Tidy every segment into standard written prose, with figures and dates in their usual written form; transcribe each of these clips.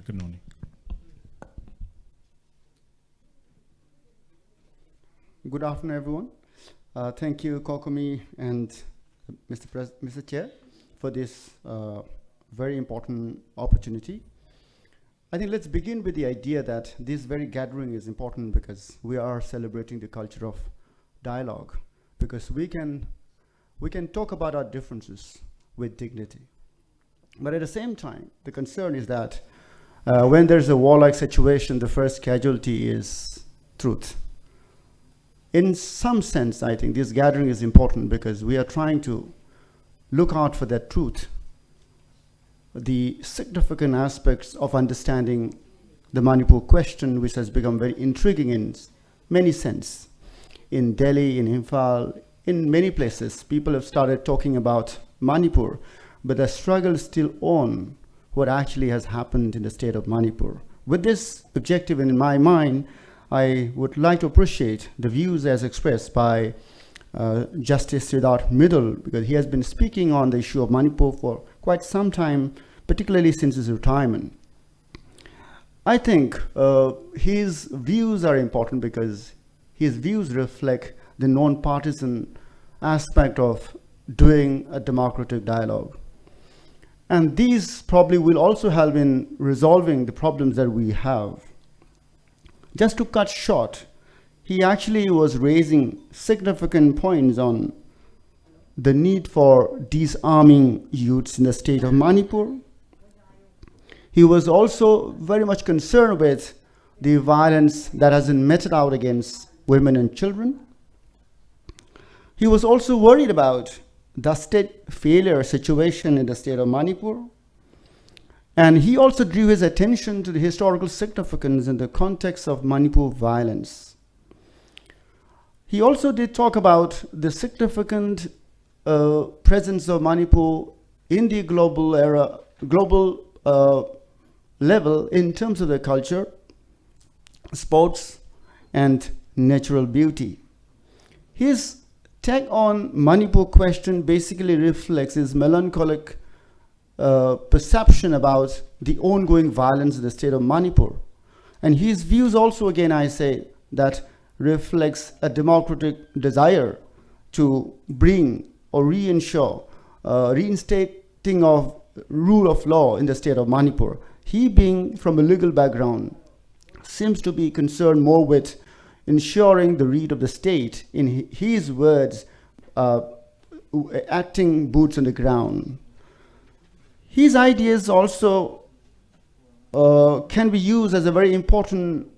Good morning. Good afternoon, everyone. Thank you, 𝗡𝗢𝗡 and Mr. Chair, for this very important opportunity. I think let's begin with the idea that this very gathering is important because we are celebrating the culture of dialogue, because we can talk about our differences with dignity. But at the same time, the concern is that when there's a warlike situation, the first casualty is truth. In some sense, I think this gathering is important because we are trying to look out for that truth, the significant aspects of understanding the Manipur question, which has become very intriguing in many sense. In Delhi, in Imphal, in many places, people have started talking about Manipur, but the struggle is still on what actually has happened in the state of Manipur. With this objective in my mind, I would like to appreciate the views as expressed by Justice 𝗡𝗢𝗡𝗓, because he has been speaking on the issue of Manipur for quite some time, particularly since his retirement. I think his views are important because his views reflect the non-partisan aspect of doing a democratic dialogue. And these probably will also help in resolving the problems that we have. Just to cut short, he actually was raising significant points on the need for disarming youths in the state of Manipur. He was also very much concerned with the violence that has been meted out against women and children. He was also worried about the state failure situation in the state of Manipur. And he also drew his attention to the historical significance in the context of Manipur violence. He also did talk about the significant presence of Manipur in the global level in terms of the culture, sports, and natural beauty. His take on Manipur question basically reflects his melancholic perception about the ongoing violence in the state of Manipur. And his views also, again, I say, that reflects a democratic desire to bring or reinstate reinstating of rule of law in the state of Manipur. He, being from a legal background, seems to be concerned more with ensuring the read of the state, in his words, acting boots on the ground. His ideas also can be used as a very important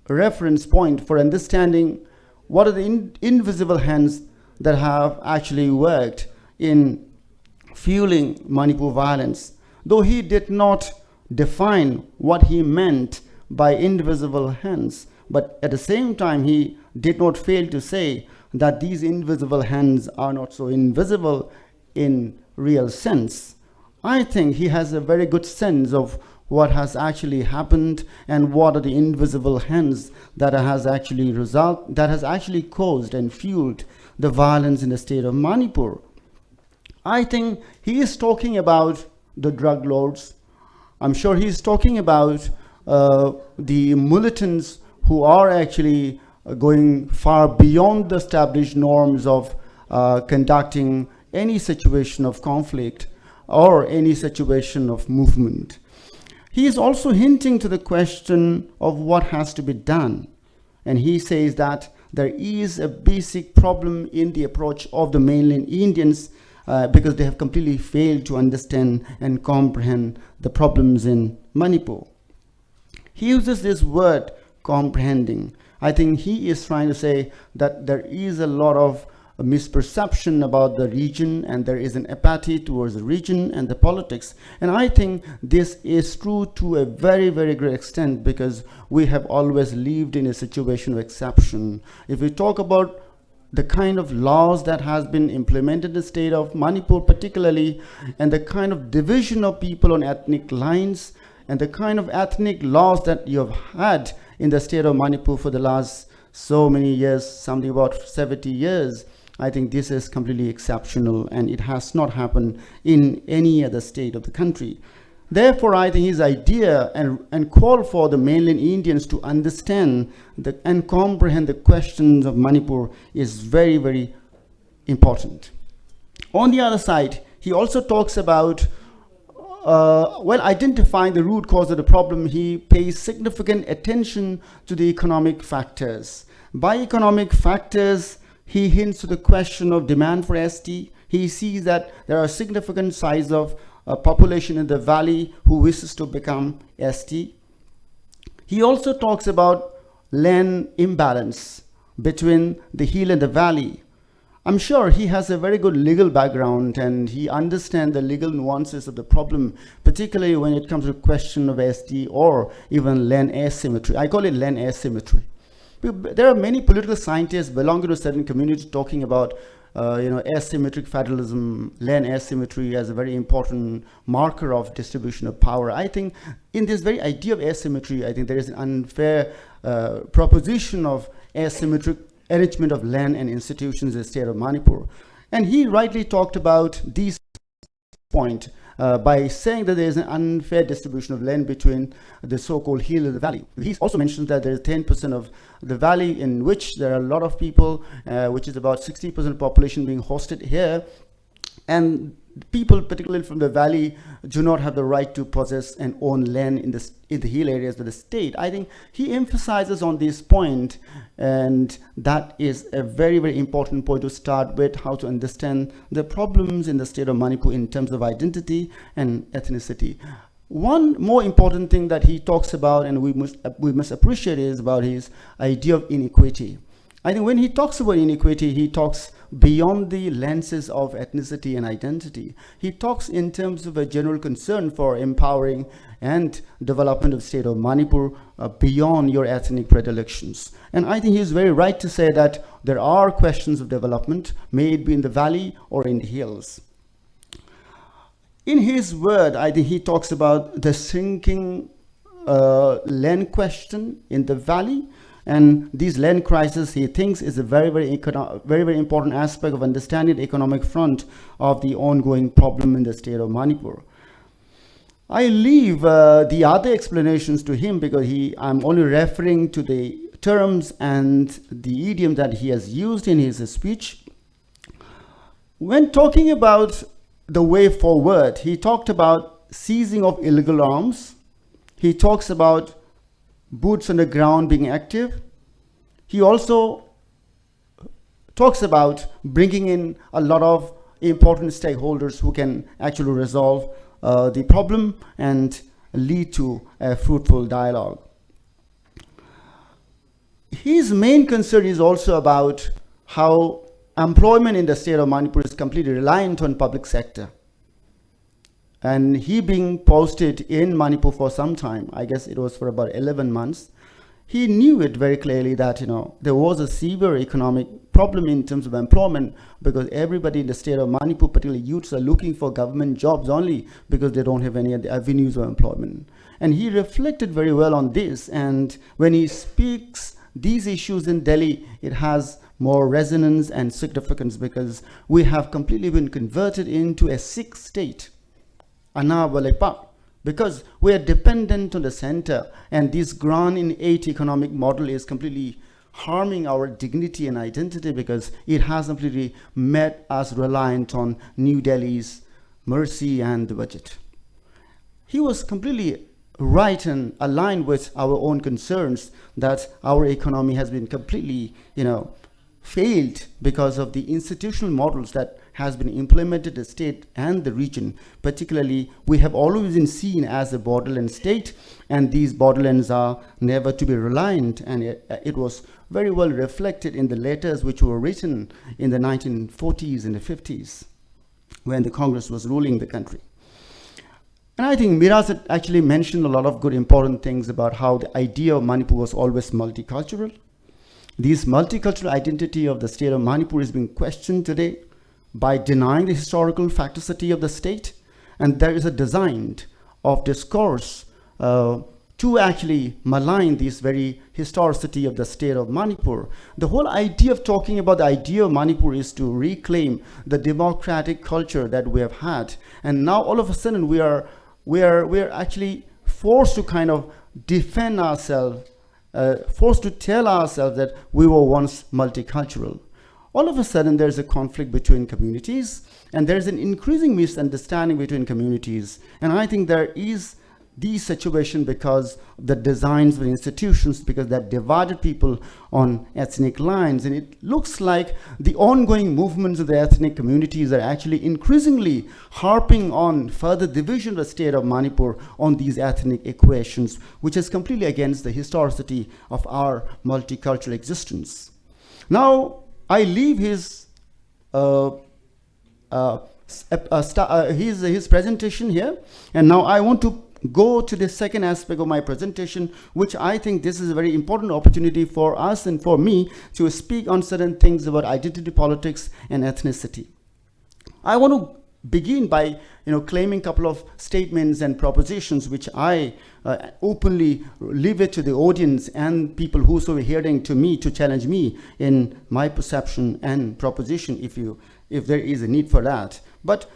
reference point for understanding what are the invisible hands that have actually worked in fueling Manipur violence. Though he did not define what he meant by invisible hands, but at the same time he did not fail to say that these invisible hands are not so invisible in real sense. I think he has a very good sense of what has actually happened and what are the invisible hands that has actually caused and fueled the violence in the state of Manipur. I think he is talking about the drug lords. I'm sure he's talking about the militants who are actually going far beyond the established norms of conducting any situation of conflict or any situation of movement. He is also hinting to the question of what has to be done. And he says that there is a basic problem in the approach of the mainland Indians because they have completely failed to understand and comprehend the problems in Manipur. He uses this word, comprehending. I think he is trying to say that there is a lot of misperception about the region, and there is an apathy towards the region and the politics. And I think this is true to a very, very great extent because we have always lived in a situation of exception. If we talk about the kind of laws that has been implemented in the state of Manipur particularly, and the kind of division of people on ethnic lines, and the kind of ethnic laws that you have had in the state of Manipur for the last so many years, something about 70 years, I think this is completely exceptional, and it has not happened in any other state of the country. Therefore, I think his idea and call for the mainland Indians to understand and comprehend the questions of Manipur is very, very important. On the other side, he also talks about, identifying the root cause of the problem. He pays significant attention to the economic factors. By economic factors, he hints to the question of demand for ST. He sees that there are significant size of population in the valley who wishes to become ST. He also talks about land imbalance between the hill and the valley. I'm sure he has a very good legal background and he understands the legal nuances of the problem, particularly when it comes to the question of ST or even land asymmetry. I call it land asymmetry. There are many political scientists belonging to a certain community talking about asymmetric federalism, land asymmetry as a very important marker of distribution of power. I think in this very idea of asymmetry, I think there is an unfair proposition of asymmetric arrangement of land and institutions in the state of Manipur. And he rightly talked about these points by saying that there is an unfair distribution of land between the so-called hill and the valley. He also mentions that there is 10% of the valley in which there are a lot of people, which is about 60% of the population being hosted here. And people, particularly from the valley, do not have the right to possess and own land in the hill areas of the state. I think he emphasizes on this point, and that is a very, very important point to start with, how to understand the problems in the state of Manipur in terms of identity and ethnicity. One more important thing that he talks about, and we must appreciate, is about his idea of inequity. I think when he talks about inequity, he talks beyond the lenses of ethnicity and identity. He talks in terms of a general concern for empowering and development of the state of Manipur beyond your ethnic predilections. And I think he's very right to say that there are questions of development, may it be in the valley or in the hills. In his word, I think he talks about the shrinking land question in the valley. And these land crisis, he thinks, is a very, very important aspect of understanding the economic front of the ongoing problem in the state of Manipur. I leave the other explanations to him because I'm only referring to the terms and the idiom that he has used in his speech. When talking about the way forward, he talked about seizing of illegal arms. He talks about boots on the ground being active. He also talks about bringing in a lot of important stakeholders who can actually resolve the problem and lead to a fruitful dialogue. His main concern is also about how employment in the state of Manipur is completely reliant on public sector. And he being posted in Manipur for some time, I guess it was for about 11 months, he knew it very clearly that there was a severe economic problem in terms of employment, because everybody in the state of Manipur, particularly youths, are looking for government jobs only because they don't have any other avenues of employment. And he reflected very well on this, and when he speaks these issues in Delhi, it has more resonance and significance because we have completely been converted into a sick state. Because we are dependent on the center, and this grand innate economic model is completely harming our dignity and identity because it has completely made us reliant on New Delhi's mercy and the budget. He was completely right and aligned with our own concerns that our economy has been completely, failed because of the institutional models that has been implemented in the state and the region. Particularly, we have always been seen as a borderland state, and these borderlands are never to be reliant, and it was very well reflected in the letters which were written in the 1940s and the 50s when the Congress was ruling the country. And I think Miraz had actually mentioned a lot of good important things about how the idea of Manipur was always multicultural. This multicultural identity of the state of Manipur is being questioned today by denying the historical facticity of the state, and there is a design of discourse to actually malign this very historicity of the state of Manipur. The whole idea of talking about the idea of Manipur is to reclaim the democratic culture that we have had, and now all of a sudden we are we're actually forced to kind of defend ourselves, forced to tell ourselves that we were once multicultural. All of a sudden, there's a conflict between communities, and there's an increasing misunderstanding between communities. And I think there is the situation because the designs of the institutions, because that divided people on ethnic lines. And it looks like the ongoing movements of the ethnic communities are actually increasingly harping on further division of the state of Manipur on these ethnic equations, which is completely against the historicity of our multicultural existence. Now, I leave his his presentation here, and now I want to go to the second aspect of my presentation, which I think this is a very important opportunity for us and for me to speak on certain things about identity politics and ethnicity. I want to begin by claiming a couple of statements and propositions which I openly leave it to the audience and people who are hearing to me to challenge me in my perception and proposition if there is a need for that. But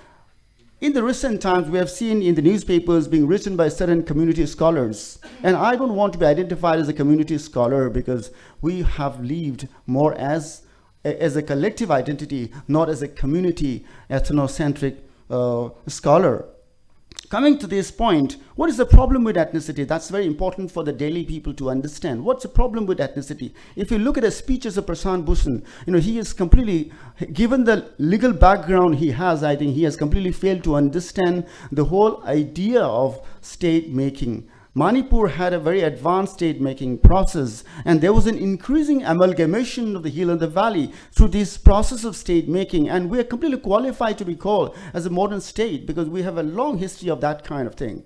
in the recent times, we have seen in the newspapers being written by certain community scholars. And I don't want to be identified as a community scholar because we have lived more as a collective identity, not as a community ethnocentric scholar. Coming to this point, what is the problem with ethnicity? That's very important for the daily people to understand. What's the problem with ethnicity? If you look at the speeches of 𝗡𝗢𝗡 𝗔𝗠𝗕𝗔𝗠, he is completely, given the legal background he has, I think he has completely failed to understand the whole idea of state making. Manipur had a very advanced state-making process, and there was an increasing amalgamation of the hill and the valley through this process of state-making, and we are completely qualified to be called as a modern state because we have a long history of that kind of thing.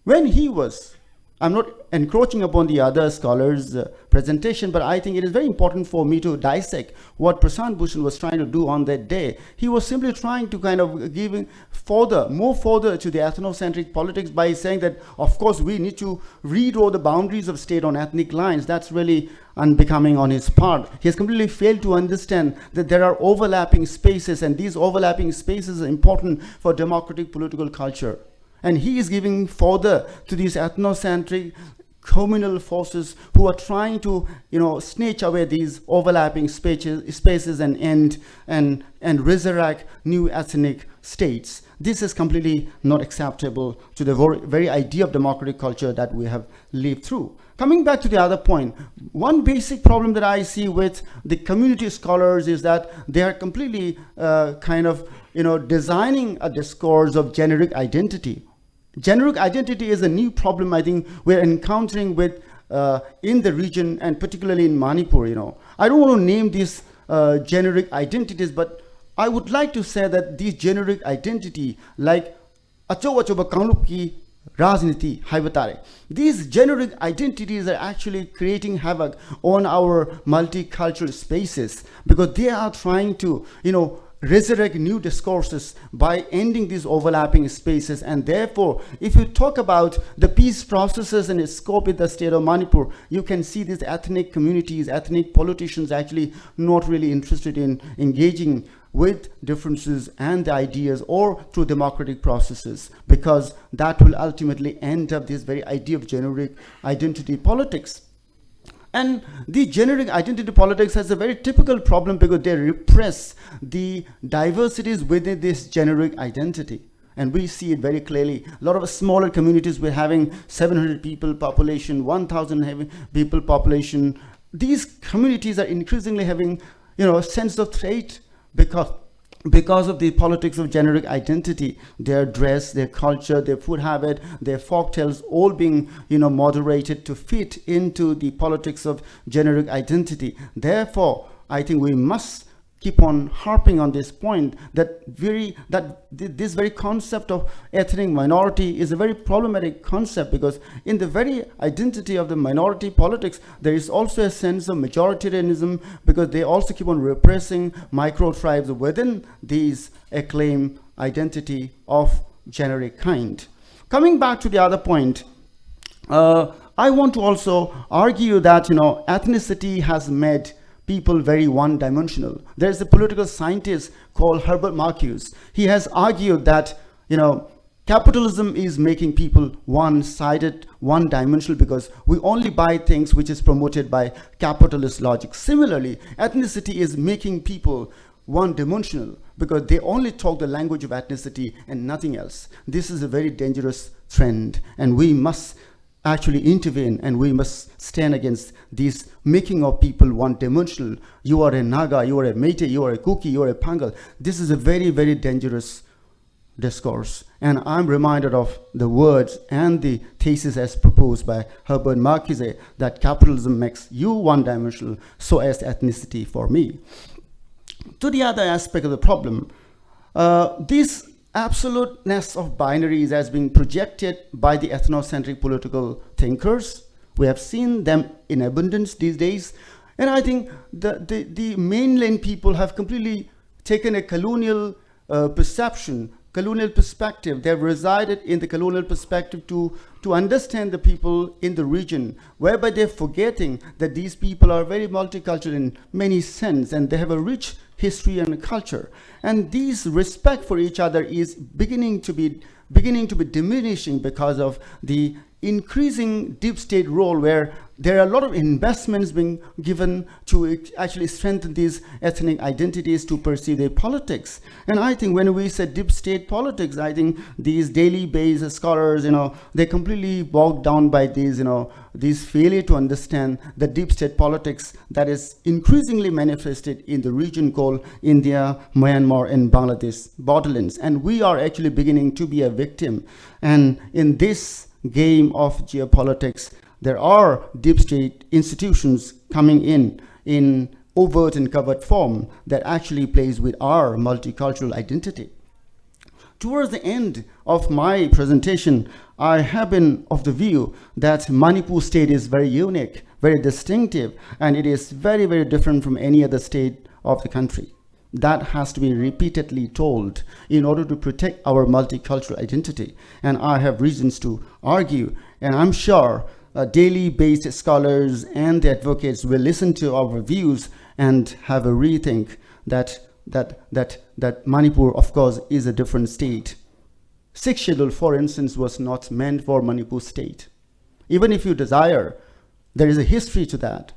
When he was, I'm not encroaching upon the other scholars' presentation, but I think it is very important for me to dissect what 𝗡𝗢𝗡 𝗔𝗠𝗕𝗔𝗠 was trying to do on that day. He was simply trying to kind of give more further to the ethnocentric politics by saying that, of course, we need to redraw the boundaries of state on ethnic lines. That's really unbecoming on his part. He has completely failed to understand that there are overlapping spaces, and these overlapping spaces are important for democratic political culture. And he is giving further to these ethnocentric communal forces who are trying to, snatch away these overlapping spaces and resurrect new ethnic states. This is completely not acceptable to the very idea of democratic culture that we have lived through. Coming back to the other point, one basic problem that I see with the community scholars is that they are completely designing a discourse of generic identity. Generic identity is a new problem I think we're encountering with in the region, and particularly in Manipur. I don't want to name these generic identities, but I would like to say that these generic identity, like 𝗡𝗢𝗡𝗓 𝗔𝗦𝗦𝗢𝗖 𝗣𝗥𝗢𝗙, these generic identities are actually creating havoc on our multicultural spaces because they are trying to, resurrect new discourses by ending these overlapping spaces. And therefore, if you talk about the peace processes and its scope in the state of Manipur, you can see these ethnic communities, ethnic politicians actually not really interested in engaging with differences and the ideas or through democratic processes, because that will ultimately end up this very idea of generic identity politics. And the generic identity politics has a very typical problem because they repress the diversities within this generic identity. And we see it very clearly. A lot of smaller communities, we're having 700 people population, 1,000 people population. These communities are increasingly having, a sense of threat because of the politics of generic identity, their dress, their culture, their food habit, their folktales, all being, moderated to fit into the politics of generic identity. Therefore, I think we must keep on harping on this point that this very concept of ethnic minority is a very problematic concept, because in the very identity of the minority politics, there is also a sense of majoritarianism, because they also keep on repressing micro tribes within these acclaimed identity of generic kind. Coming back to the other point, I want to also argue that ethnicity has made people very one-dimensional. There's a political scientist called Herbert Marcuse. He has argued that Capitalism is making people one-sided, one-dimensional, because we only buy things which is promoted by capitalist logic. Similarly, ethnicity is making people one-dimensional because they only talk the language of ethnicity and nothing else. This is a very dangerous trend, and we must actually intervene, and we must stand against this making of people one-dimensional. You are a Naga, you are a Meitei, you are a Kuki, you are a Pangal. This is a very, very dangerous discourse, and I'm reminded of the words and the thesis as proposed by 𝗡𝗢𝗡 𝗔𝗥𝗔𝗠𝗕𝗔𝗠 that capitalism makes you one-dimensional, so as ethnicity for me. To the other aspect of the problem, this absoluteness of binaries has been projected by the ethnocentric political thinkers. We have seen them in abundance these days, and I think the mainland people have completely taken a colonial perception, colonial perspective. They have resided in the colonial perspective to understand the people in the region, whereby they're forgetting that these people are very multicultural in many sense, and they have a rich history and culture. And this respect for each other is beginning to be diminishing because of the increasing deep state role, where there are a lot of investments being given to actually strengthen these ethnic identities to pursue their politics. And I think when we say deep state politics, I think these daily based scholars, they're completely bogged down by these, this failure to understand the deep state politics that is increasingly manifested in the region called India, Myanmar, and Bangladesh borderlands. And we are actually beginning to be a victim. And in this game of geopolitics, there are deep state institutions coming in overt and covert form that actually plays with our multicultural identity. Towards the end of my presentation, I have been of the view that Manipur state is very unique, very distinctive, and it is very, very different from any other state of the country. That has to be repeatedly told in order to protect our multicultural identity. And I have reasons to argue, and I'm sure daily-based scholars and the advocates will listen to our views and have a rethink that Manipur, of course, is a different state. 6th schedule, for instance, was not meant for Manipur state. Even if you desire, there is a history to that.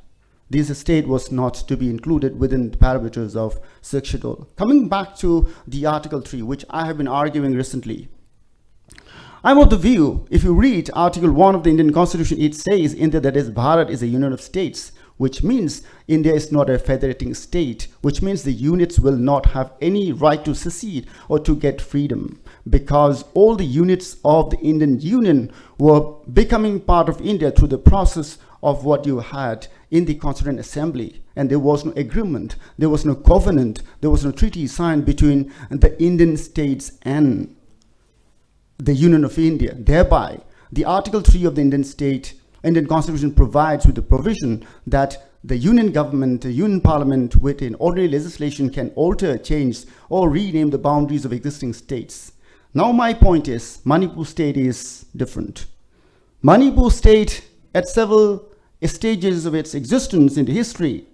This state was not to be included within the parameters of 6th schedule. Coming back to the Article 3, which I have been arguing recently, I'm of the view, if you read Article 1 of the Indian Constitution, it says India, that is Bharat, is a union of states, which means India is not a federating state, which means the units will not have any right to secede or to get freedom, because all the units of the Indian Union were becoming part of India through the process of what you had in the Constituent Assembly. And there was no agreement, there was no covenant, there was no treaty signed between the Indian states and the Union of India. Thereby, the Article 3 of the Indian Constitution provides with the provision that the Union government, the Union Parliament, with an ordinary legislation can alter, change, or rename the boundaries of existing states. Now my point is, Manipur state is different. Manipur state, at several stages of its existence in the history,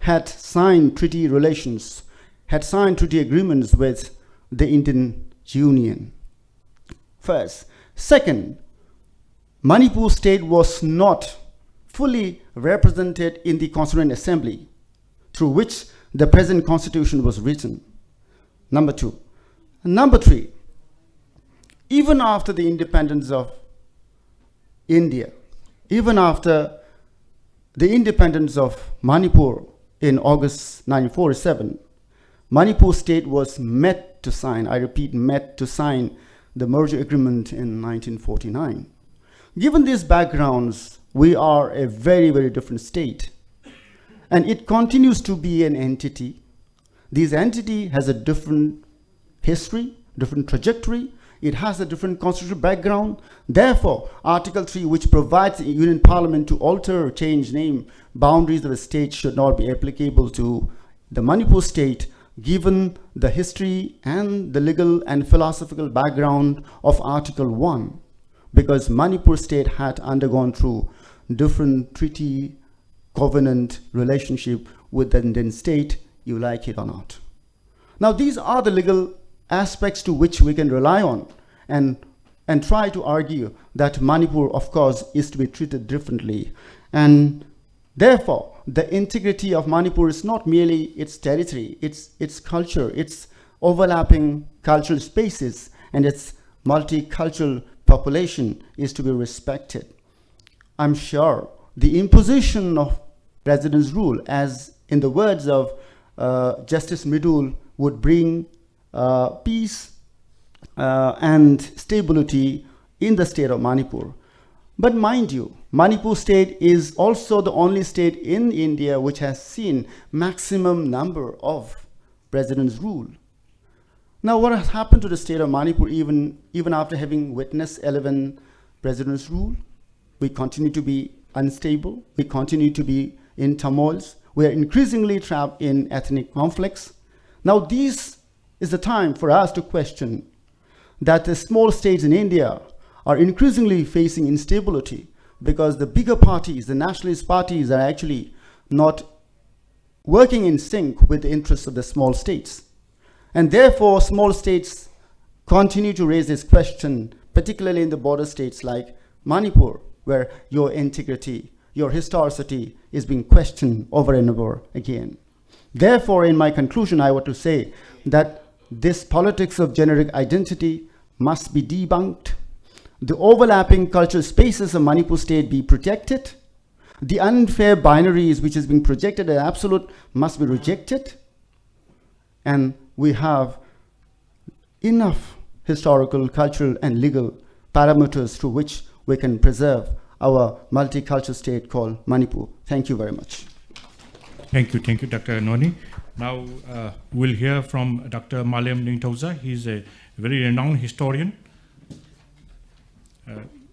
had signed treaty relations, had signed treaty agreements with the Indian Union. First. Second, Manipur state was not fully represented in the Constituent Assembly, through which the present constitution was written. Number two. Number three, even after the independence of India, even after the independence of Manipur in August 1947, Manipur state was met to sign, I repeat, met to sign the merger agreement in 1949. Given these backgrounds, we are a very, very different state, and it continues to be an entity. This entity has a different history, different trajectory. It has a different constitutional background. Therefore, Article 3, which provides the Union Parliament to alter or change name boundaries of a state, should not be applicable to the Manipur state, given the history and the legal and philosophical background of Article 1, because Manipur state had undergone through different treaty, covenant relationship with the Indian state, you like it or not. Now, these are the legal aspects to which we can rely on, and and try to argue that Manipur, of course, is to be treated differently. And therefore, the integrity of Manipur is not merely its territory, its culture, its overlapping cultural spaces, and its multicultural population is to be respected. I'm sure the imposition of president's rule, as in the words of Justice Midul, would bring peace and stability in the state of Manipur. But mind you, Manipur state is also the only state in India which has seen maximum number of president's rule. Now, what has happened to the state of Manipur even after having witnessed 11 president's rule? We continue to be unstable. We continue to be in turmoils. We are increasingly trapped in ethnic conflicts. Now, this is the time for us to question that the small states in India are increasingly facing instability because the bigger parties, the nationalist parties, are actually not working in sync with the interests of the small states. And therefore, small states continue to raise this question, particularly in the border states like Manipur, where your integrity, your historicity is being questioned over and over again. Therefore, in my conclusion, I want to say that this politics of generic identity must be debunked. The overlapping cultural spaces of Manipur state be protected. The unfair binaries which is being projected as absolute must be rejected. And we have enough historical, cultural, and legal parameters through which we can preserve our multicultural state called Manipur. Thank you very much. Thank you, Dr. Noni. Now we'll hear from Dr. Maliam Ningtauza. He's a very renowned historian.